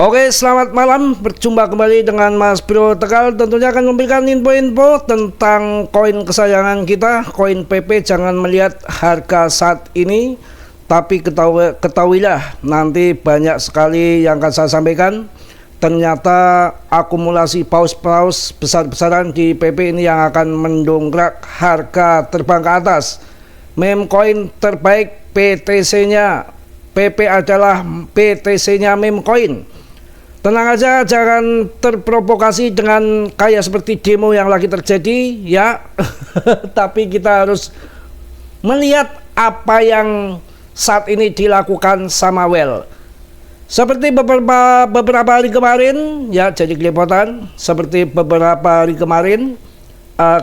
Oke, selamat malam. Berjumpa kembali dengan Mas Bro Tegal. Tentunya akan memberikan info-info tentang koin kesayangan kita, koin PP. Jangan melihat harga saat ini, tapi ketahuilah nanti banyak sekali yang akan saya sampaikan. Ternyata akumulasi paus-paus besar-besaran di PP ini yang akan mendongkrak harga terbang ke atas. Meme coin terbaik PTC-nya PP adalah PTC-nya meme coin. Tenang aja, jangan terprovokasi dengan kayak seperti demo yang lagi terjadi ya. Tapi kita harus melihat apa yang saat ini dilakukan sama Well. Seperti beberapa hari kemarin ya, jadi keliputan. Seperti beberapa hari kemarin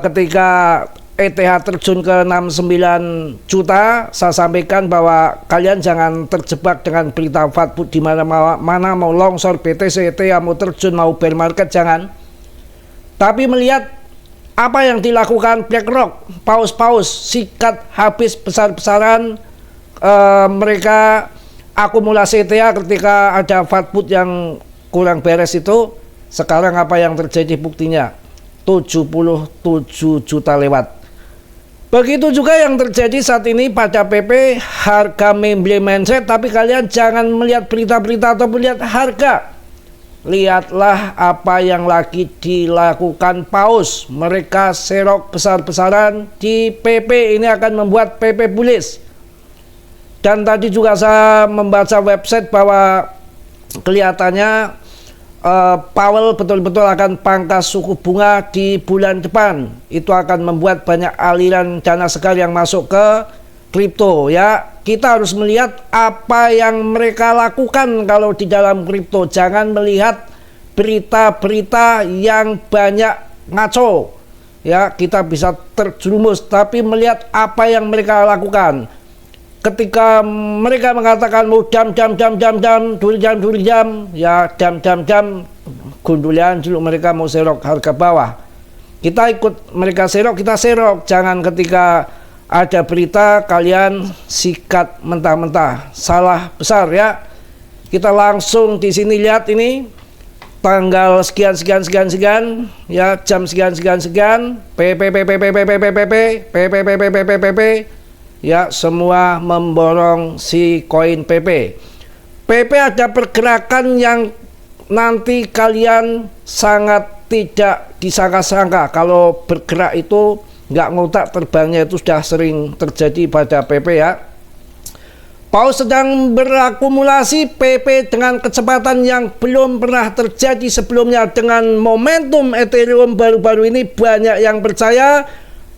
ketika ETH terjun ke 69 juta, saya sampaikan bahwa kalian jangan terjebak dengan berita fatwa di mana mau longsor BTC, ETH mau terjun, mau bear market, jangan. Tapi melihat apa yang dilakukan BlackRock, paus-paus sikat habis besar-besaran mereka akumulasi ETH ketika ada fatwa yang kurang beres itu. Sekarang apa yang terjadi buktinya? 77 juta lewat. Begitu juga yang terjadi saat ini pada PP, harga meme mindset. Tapi kalian jangan melihat berita-berita atau melihat harga. Lihatlah apa yang lagi dilakukan paus. Mereka serok besar-besaran di PP. Ini akan membuat PP bullish. Dan tadi juga saya membaca website bahwa kelihatannya Powell betul-betul akan pangkas suku bunga di bulan depan. Itu akan membuat banyak aliran dana segar yang masuk ke kripto ya. Kita harus melihat apa yang mereka lakukan kalau di dalam kripto. Jangan melihat berita-berita yang banyak ngaco ya, kita bisa terjerumus. Tapi melihat apa yang mereka lakukan. Ketika mereka mengatakan mau dua jam ya, gundulian dulu mereka mau serok harga bawah. Kita ikut mereka serok, kita serok. Jangan ketika ada berita kalian sikat mentah-mentah. Salah besar ya. Kita langsung di sini lihat ini tanggal sekian ya, jam sekian PP ya, semua memborong si koin PP. PP ada pergerakan yang nanti kalian sangat tidak disangka-sangka. Kalau bergerak itu nggak ngotak, terbangnya itu sudah sering terjadi pada PP ya. Paus sedang berakumulasi PP dengan kecepatan yang belum pernah terjadi sebelumnya. Dengan momentum Ethereum baru-baru ini, banyak yang percaya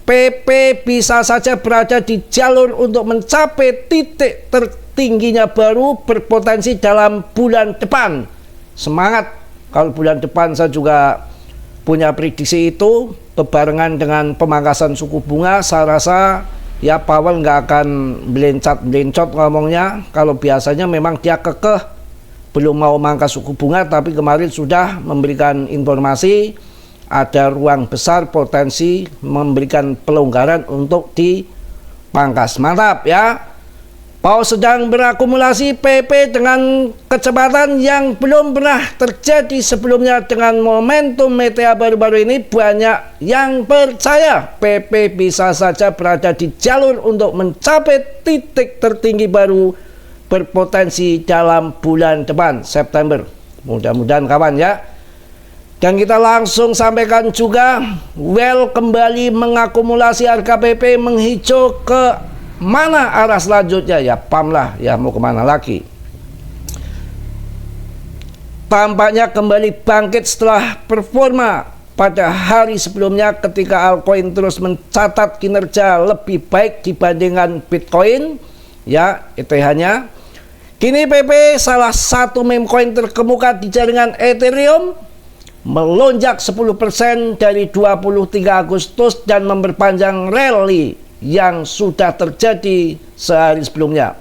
PP bisa saja berada di jalur untuk mencapai titik tertingginya baru, berpotensi dalam bulan depan. Semangat, kalau bulan depan saya juga punya prediksi itu bebarengan dengan pemangkasan suku bunga. Saya rasa ya Powell nggak akan belencot ngomongnya. Kalau biasanya memang dia kekeh belum mau mangkas suku bunga, tapi kemarin sudah memberikan informasi ada ruang besar potensi memberikan pelonggaran untuk dipangkas. Mantap ya. Paus sedang berakumulasi PP dengan kecepatan yang belum pernah terjadi sebelumnya. Dengan momentum ETH baru-baru ini, banyak yang percaya PP bisa saja berada di jalur untuk mencapai titik tertinggi baru, berpotensi dalam bulan depan, September. Mudah-mudahan kawan ya. Dan kita langsung sampaikan juga, Well kembali mengakumulasi harga PP, menghijau ke mana arah selanjutnya ya, pam lah ya, mau kemana lagi. Tampaknya kembali bangkit setelah performa pada hari sebelumnya ketika altcoin terus mencatat kinerja lebih baik dibandingkan Bitcoin ya, ETH-nya. Kini PP, salah satu meme coin terkemuka di jaringan Ethereum, melonjak 10% dari 23 Agustus dan memperpanjang rally yang sudah terjadi sehari sebelumnya.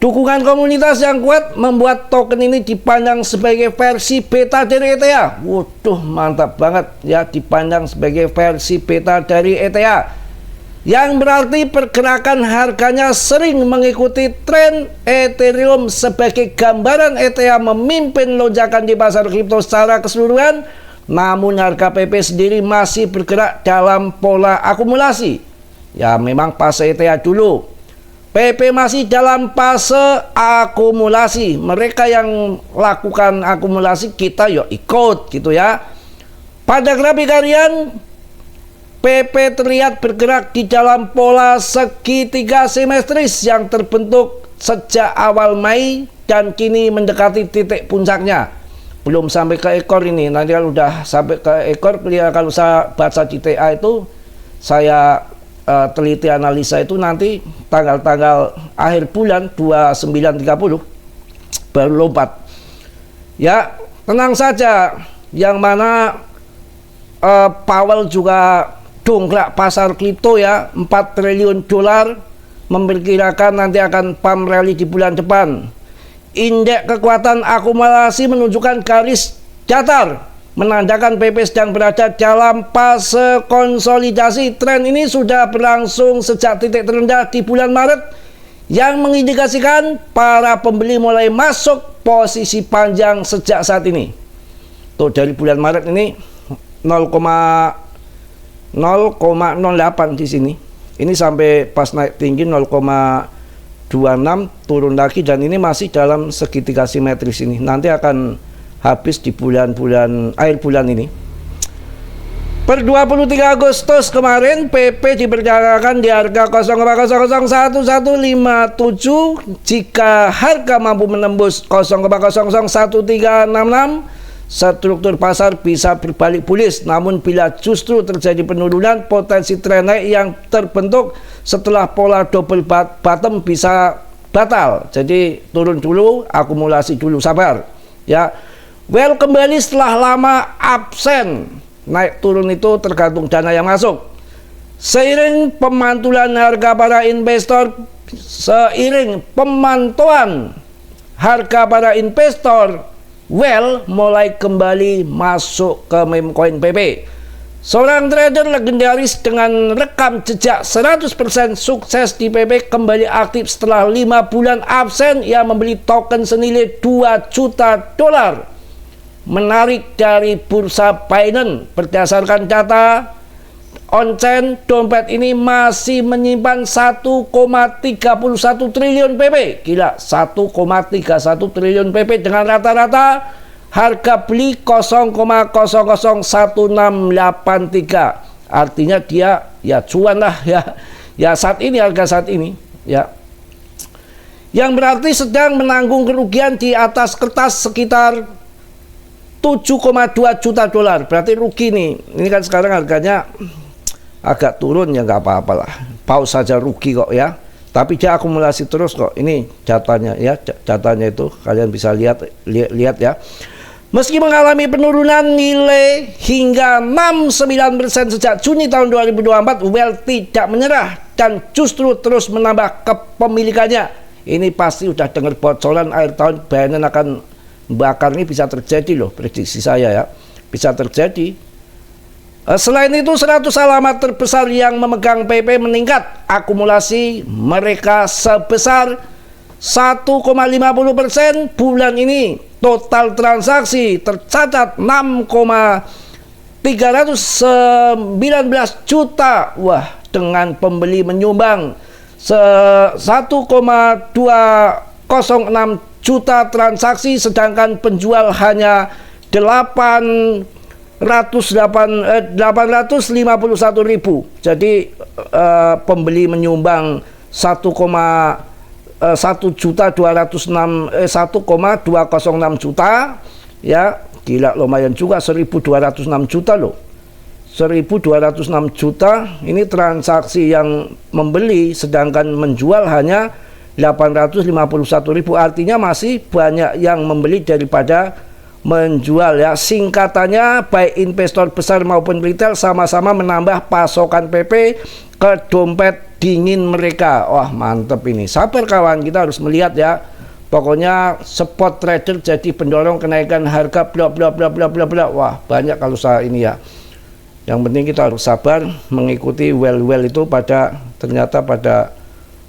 Dukungan komunitas yang kuat membuat token ini dipandang sebagai versi beta dari ETH. Waduh, mantap banget ya, dipandang sebagai versi beta dari ETH. yang berarti pergerakan harganya sering mengikuti tren Ethereum sebagai gambaran ETH memimpin lonjakan di pasar kripto secara keseluruhan. Namun harga PP sendiri masih bergerak dalam pola akumulasi. Ya memang fase ETH dulu, PP masih dalam fase akumulasi. Mereka yang lakukan akumulasi, kita yuk ikut gitu ya. Pada grafik harian, PP terlihat bergerak di dalam pola segitiga simetris yang terbentuk sejak awal Mei dan kini mendekati titik puncaknya. Belum sampai ke ekor ini, nanti kalau udah sampai ke ekor, kalau saya baca di TA itu, saya teliti analisa itu nanti tanggal-tanggal akhir bulan 29-30 baru lompat. Ya, tenang saja, yang mana Powell juga dongkrak pasar kripto ya, 4 triliun dolar, memperkirakan nanti akan pump rally di bulan depan. Indeks kekuatan akumulasi menunjukkan garis datar, menandakan PP sedang berada dalam fase konsolidasi. Tren ini sudah berlangsung sejak titik terendah di bulan Maret, yang mengindikasikan para pembeli mulai masuk posisi panjang sejak saat ini. Tuh, dari bulan Maret ini 0,08 di sini. Ini sampai pas naik tinggi 0,26, turun lagi, dan ini masih dalam segitiga simetris ini. Nanti akan habis di bulan-bulan akhir bulan ini. Per 23 Agustus kemarin, PP diperkirakan di harga 0,00011157. Jika harga mampu menembus 0,001366, struktur pasar bisa berbalik bullish. Namun bila justru terjadi penurunan, potensi tren naik yang terbentuk setelah pola double bottom bisa batal. Jadi turun dulu, akumulasi dulu, sabar ya. Well, kembali setelah lama absen. Naik turun itu tergantung dana yang masuk. Seiring pemantulan harga para investor, well mulai kembali masuk ke meme coin PP. Seorang trader legendaris dengan rekam jejak 100% sukses di PP kembali aktif setelah 5 bulan absen. Ia membeli token senilai 2 juta dolar menarik dari bursa Binance. Berdasarkan data on-chain, dompet ini masih menyimpan 1,31 triliun PP. Gila, 1,31 triliun PP dengan rata-rata harga beli 0,001683. Artinya dia ya cuan lah ya. Ya saat ini, harga saat ini ya. Yang berarti sedang menanggung kerugian di atas kertas sekitar 7,2 juta dolar. Berarti rugi nih. Ini kan sekarang harganya agak turun, ya nggak apa-apa lah. Pause saja rugi kok ya. Tapi dia akumulasi terus kok. Ini datanya ya, datanya itu kalian bisa lihat ya. Meski mengalami penurunan nilai hingga 69% sejak Juni tahun 2024, Well tidak menyerah dan justru terus menambah kepemilikannya. Ini pasti udah dengar bocoran akhir tahun Binance akan bakar. Ini bisa terjadi loh, prediksi saya ya, bisa terjadi. Selain itu, 100 alamat terbesar yang memegang PP meningkat. Akumulasi mereka sebesar 1,50% bulan ini. Total transaksi tercatat 6,319 juta. Wah, dengan pembeli menyumbang 1,206 juta transaksi, sedangkan penjual hanya 851.000. Jadi pembeli menyumbang 1,206 juta ya. Gila, lumayan juga, 1.206 juta loh. 1.206 juta ini transaksi yang membeli, sedangkan menjual hanya 851.000. Artinya masih banyak yang membeli daripada menjual ya. Singkatannya, baik investor besar maupun retail sama-sama menambah pasokan PP ke dompet dingin mereka. Wah, mantep ini. Sabar kawan, kita harus melihat ya. Pokoknya spot trader jadi pendorong kenaikan harga bla bla bla bla bla bla. Wah, banyak kalau saya ini ya. Yang penting kita harus sabar mengikuti well itu ternyata pada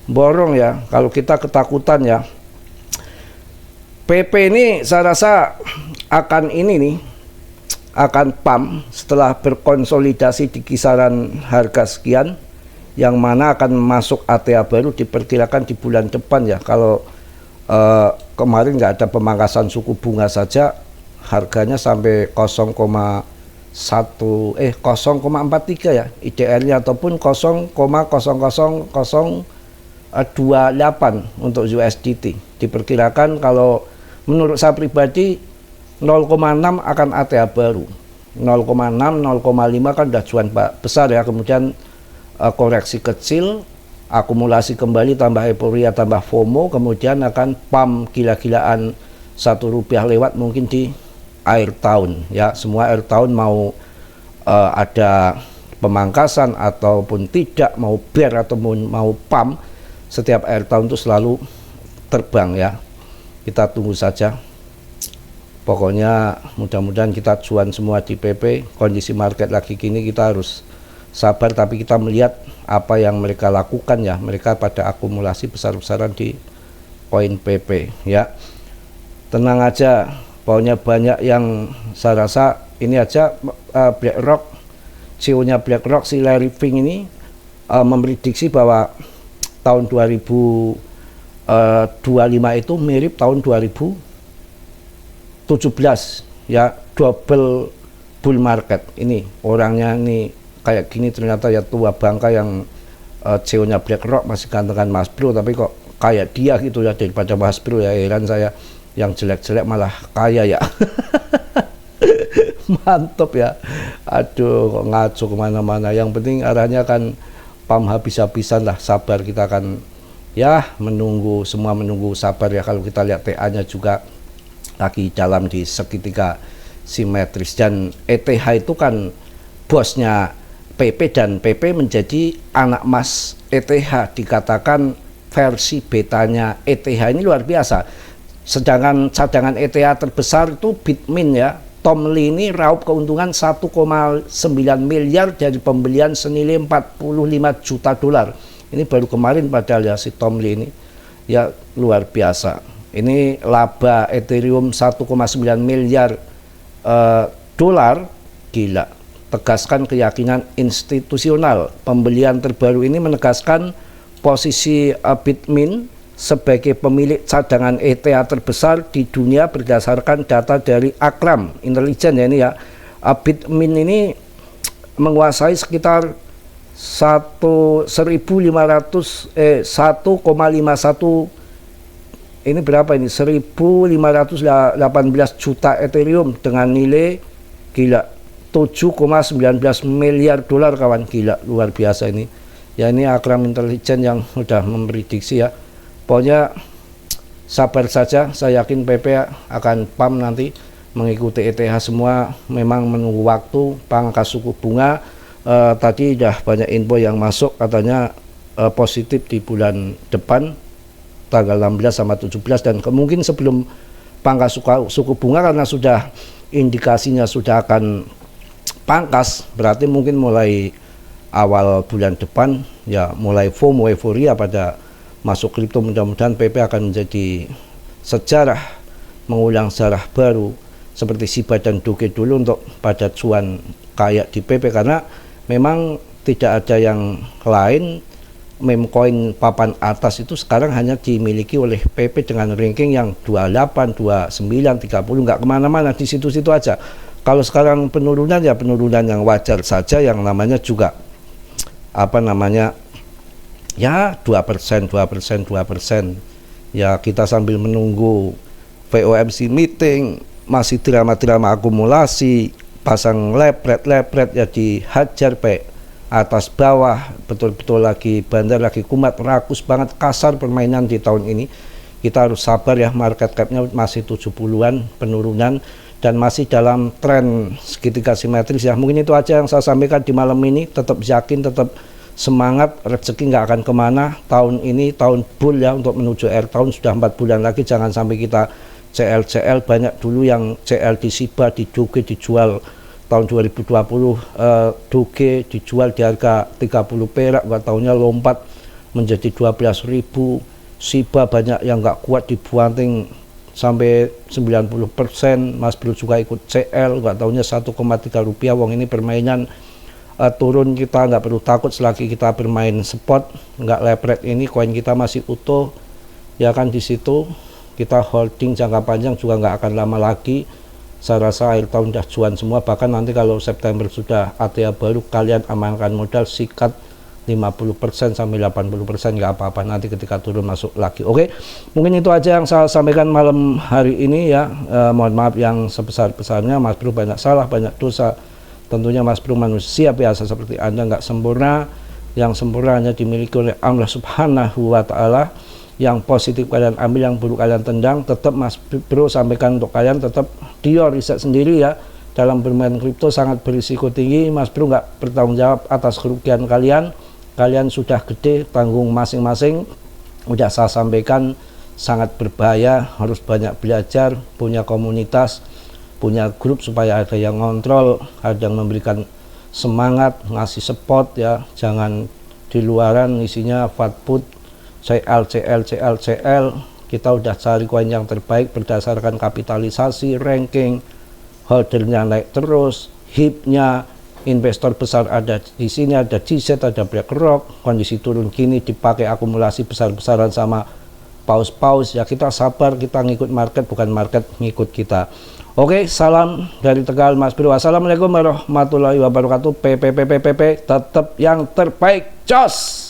borong ya. Kalau kita ketakutan ya, PP ini saya rasa akan akan pump setelah berkonsolidasi di kisaran harga sekian, yang mana akan masuk ATA baru diperkirakan di bulan depan ya. Kalau kemarin nggak ada pemangkasan suku bunga saja, harganya sampai 0,43 ya IDR-nya, ataupun 0,00028 untuk USDT. Diperkirakan kalau menurut saya pribadi 0,6 akan ATA baru. 0,6, 0,5 kan udah cuan besar ya. Kemudian koreksi kecil, akumulasi kembali, tambah euforia, tambah FOMO, kemudian akan pump gila-gilaan Rp1 lewat mungkin di akhir tahun ya. Semua akhir tahun mau ada pemangkasan ataupun tidak, mau bear ataupun mau pump, setiap akhir tahun itu selalu terbang ya. Kita tunggu saja. Pokoknya mudah-mudahan kita cuan semua di PP. Kondisi market lagi gini kita harus sabar, tapi kita melihat apa yang mereka lakukan ya. Mereka pada akumulasi besar-besaran di koin PP ya. Tenang aja, pokoknya banyak yang saya rasa ini aja BlackRock, CEO-nya BlackRock si Larry Fink ini memprediksi bahwa tahun 2025 itu mirip tahun 2017 ya, double bull market. Ini orangnya ini kayak gini, ternyata ya tua bangka yang CEO-nya BlackRock, masih gantengan Mas Bro, tapi kok kayak dia gitu ya daripada Mas Bro ya. Heran saya, yang jelek-jelek malah kaya ya. Mantap ya. Aduh, kok ngaco kemana-mana. Yang penting arahnya kan pam habis-habisan lah. Sabar, kita akan ya menunggu, semua menunggu, sabar ya. Kalau kita lihat TA-nya juga lagi dalam di segitiga simetris, dan ETH itu kan bosnya PP, dan PP menjadi anak mas ETH. Dikatakan versi betanya ETH ini luar biasa. Sedangkan cadangan ETH terbesar itu Bitmain ya. Tom Lee ini raup keuntungan 1,9 miliar dari pembelian senilai 45 juta dolar. Ini baru kemarin padahal ya si Tom Lee ini ya, luar biasa. Ini laba Ethereum 1,9 miliar dolar, gila. Tegaskan keyakinan institusional. Pembelian terbaru ini menegaskan posisi Bitmain sebagai pemilik cadangan ETH terbesar di dunia berdasarkan data dari Akram Intelligence ya ini ya. Bitmain ini menguasai sekitar 1,51 ini berapa ini, 1.518 juta Ethereum dengan nilai gila 7,19 miliar dolar kawan, gila luar biasa ini ya. Ini Akram Intelligence yang sudah memprediksi ya. Pokoknya sabar saja, saya yakin PP akan pump nanti mengikuti ETH semua. Memang menunggu waktu pangkas suku bunga. Tadi udah banyak info yang masuk, katanya positif di bulan depan tanggal 16 sama 17, dan mungkin sebelum pangkas suku bunga, karena sudah indikasinya sudah akan pangkas, berarti mungkin mulai awal bulan depan ya, mulai FOMO, euforia pada masuk kripto. Mudah-mudahan PP akan menjadi sejarah, mengulang sejarah baru seperti Shiba dan Doge dulu untuk pada cuan kayak di PP, karena memang tidak ada yang lain. Meme coin papan atas itu sekarang hanya dimiliki oleh PP dengan ranking yang 28, 29, 30, nggak kemana-mana, di situ-situ aja. Kalau sekarang penurunan ya penurunan yang wajar saja, yang namanya juga apa namanya ya 2%, 2%, 2%. Ya kita sambil menunggu FOMC meeting, masih drama-drama akumulasi, pasang lepret ya dihajar atas bawah, betul-betul lagi bandar, lagi kumat, rakus banget, kasar permainan di tahun ini. Kita harus sabar ya, market capnya masih 70-an penurunan dan masih dalam tren segitiga simetris ya. Mungkin itu aja yang saya sampaikan di malam ini. Tetap yakin, tetap semangat, rezeki nggak akan kemana. Tahun ini tahun bull ya, untuk menuju akhir tahun sudah 4 bulan lagi. Jangan sampai kita CL banyak dulu yang CL di Shiba, di Doge dijual tahun 2020 Doge dijual di harga 30 perak, nggak tahunya lompat menjadi 12.000. Shiba banyak yang nggak kuat dibuanting sampai 90%. Mas Bro juga ikut CL, nggak tahunya 1,3 rupiah. Wong ini permainan turun, kita nggak perlu takut selagi kita bermain spot, nggak lepret. Ini koin kita masih utuh ya kan, di situ kita holding jangka panjang juga nggak akan lama lagi. Saya rasa akhir tahun udah cuan semua, bahkan nanti kalau September sudah ATA baru, kalian amankan modal, sikat 50% sampai 80%, nggak apa-apa, nanti ketika turun masuk lagi. Oke, mungkin itu aja yang saya sampaikan malam hari ini ya. Mohon maaf yang sebesar-besarnya, Mas Bro banyak salah, banyak dosa. Tentunya Mas Bro manusia biasa seperti Anda, nggak sempurna. Yang sempurna hanya dimiliki oleh Allah Subhanahu wa Ta'ala. Yang positif kalian ambil, yang buruk kalian tendang. Tetap Mas Bro sampaikan untuk kalian, tetap Dio riset sendiri ya. Dalam bermain kripto sangat berisiko tinggi. Mas Bro nggak bertanggung jawab atas kerugian kalian. Kalian sudah gede, tanggung masing-masing. Udah saya sampaikan, sangat berbahaya, harus banyak belajar, punya komunitas, punya grup supaya ada yang ngontrol, ada yang memberikan semangat, ngasih support ya. Jangan di luaran isinya fatput, CL. Kita udah cari koin yang terbaik berdasarkan kapitalisasi, ranking, holdernya naik terus, HIP-nya, investor besar ada di sini, ada GZ, ada BlackRock. Kondisi turun gini dipakai akumulasi besar-besaran sama paus-paus ya. Kita sabar, kita ngikut market, bukan market ngikut kita. Oke, salam dari Tegal Mas Bro. Assalamualaikum warahmatullahi wabarakatuh. PP tetap yang terbaik, jos.